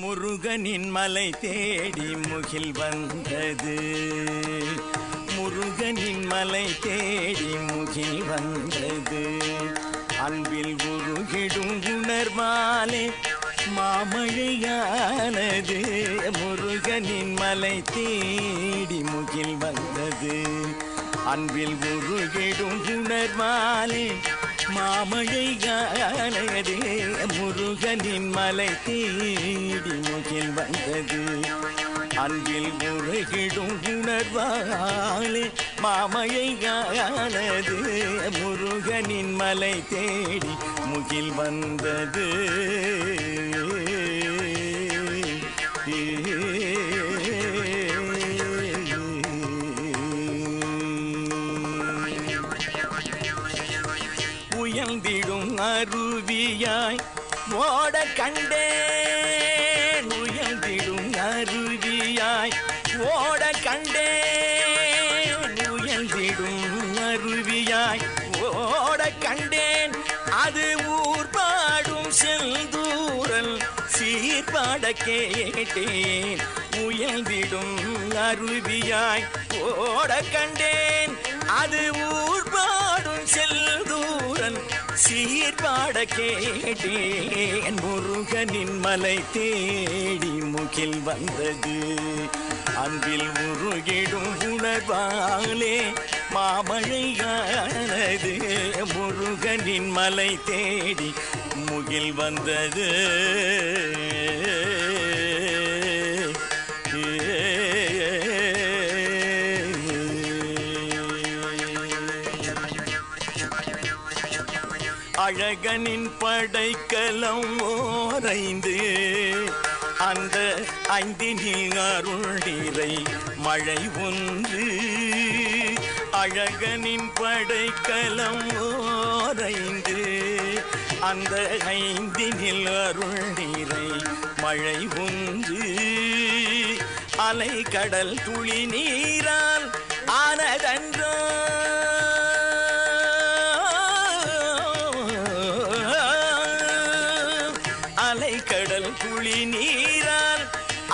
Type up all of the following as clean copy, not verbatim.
முருகனின் மலை தேடி முகில் வந்தது. முருகனின் மலை தேடி முகில் வந்தது. அன்பில் உருகிடும் உணர்வாலே மாமழையானது. முருகனின் மலை தேடி முகில் வந்தது. அன்பில் உருகிடும் உணர்வாலே மாமழையானது. முருகனின் மலை தேடி முகில் வந்தது. அன்பில் உருகிடும் உணர்வாலே மாமழையானது. முருகனின் மலை தேடி முகில் வந்தது. உயர்ந்திடும் அருவியாய் ஓட கண்டேன். உயர்ந்திடும் அருவியாய் ஓட கண்டேன். உயர்ந்திடும் அருவியாய் ஓட கண்டேன். அது ஊர் பாடும் செந்தூரல் சீர்பாட கேட்டேன். உயர்ந்திடும் அருவியாய் ஓட கண்டேன். அது ஊர் பாடும் செந்தூரல் சீர்பாட கேட்டேன். முருகனின் மலை தேடி முகில் வந்தது. அன்பில் உருகிடும் உணர்வாலே மாமழையானது. முருகனின் மலை தேடி முகில் வந்தது. அழகனின் படைக்கலம் ஓரைந்து. அந்த ஐந்தினில் அருள் நீரை மழை ஒன்று. அழகனின் படைக்கலம் ஓரைந்து. அந்த ஐந்தினில் அருள் நீரை மழை ஒன்று. அலை கடல் துளி நீரால் ஆனதன்றோ. அலைக்கடல் குழி நீரால்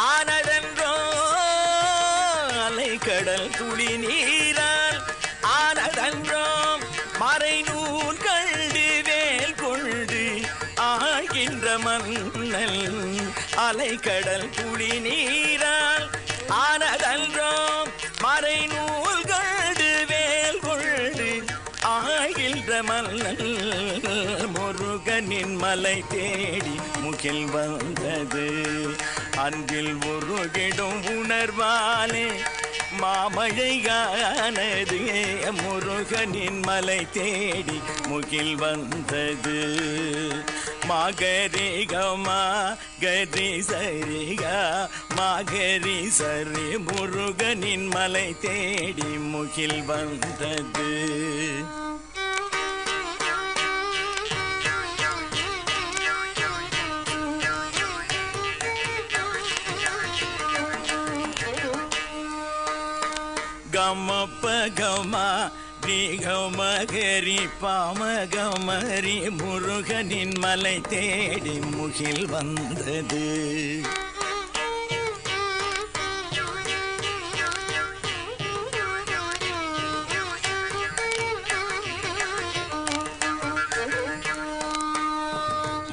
ஆனதென்றோ அலைக்கடல் குழி நீரால் ஆனதென்றோ மறைநூல் கண்டு வேல் கொண்டு ஆகின்ற மன்னல் அலைக்கடல் குழி நீரால் ஆனதென்றோ மறைநூல் கண்டு வேல் கொண்டு ஆகின்ற மன்னல் முருகனின் மலை தேடி முகில் வந்தது அன்பில் உருகிடும் உணர்வாலே மாமழையானது முருகனின் மலை தேடி முகில் வந்தது மகரிகமா கரி சரிகா மகரி சரி முருகனின் மலை தேடி முகில் வந்தது கமப்ப கமா கமகரி பாமகமரி முருகனின் மலை தேடி முகில் வந்தது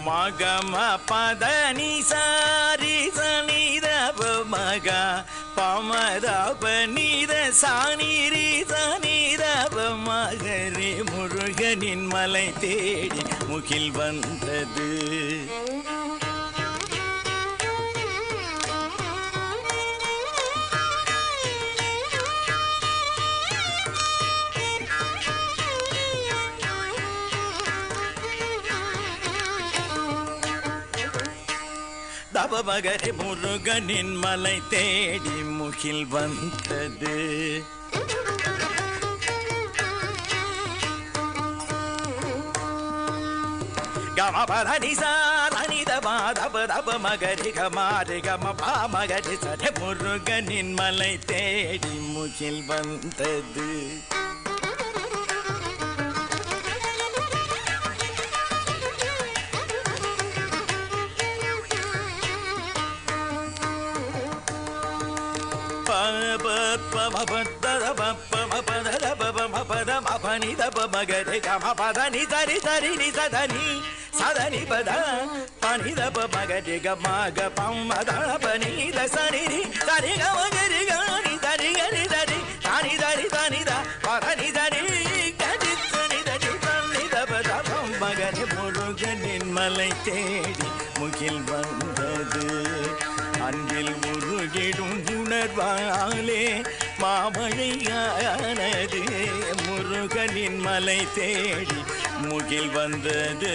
மகம பதனி சாரி சனிதப மகா பமதப நீத சானிரி சனிதப மகரி முருகனின் மலை தேடி முகில் வந்தது தபமகரி முருகனின் மலை தேடி முகில் வந்தது கமபதனி சாதனி தப மகரி கமாரி கம பாமகரி சட முருகனின் மலை தேடி முகில் வந்தது மகரி கம பதனி சரி சரி நி சதனி சதனி பத பனிதப மகரி கமாக பம்மத பனித சரி சரி கமகரி காணி சரி கரி சரி தானி சரி தனித பதனி சரி கரி சனி தனி பனிதப தபம் மகரி முருகனின் மலை தேடி முகில் வந்தது அன்பில் உருகிடும் உணர்வாலே மாமழையானது முருகனின் மலை தேடி முகில் வந்தது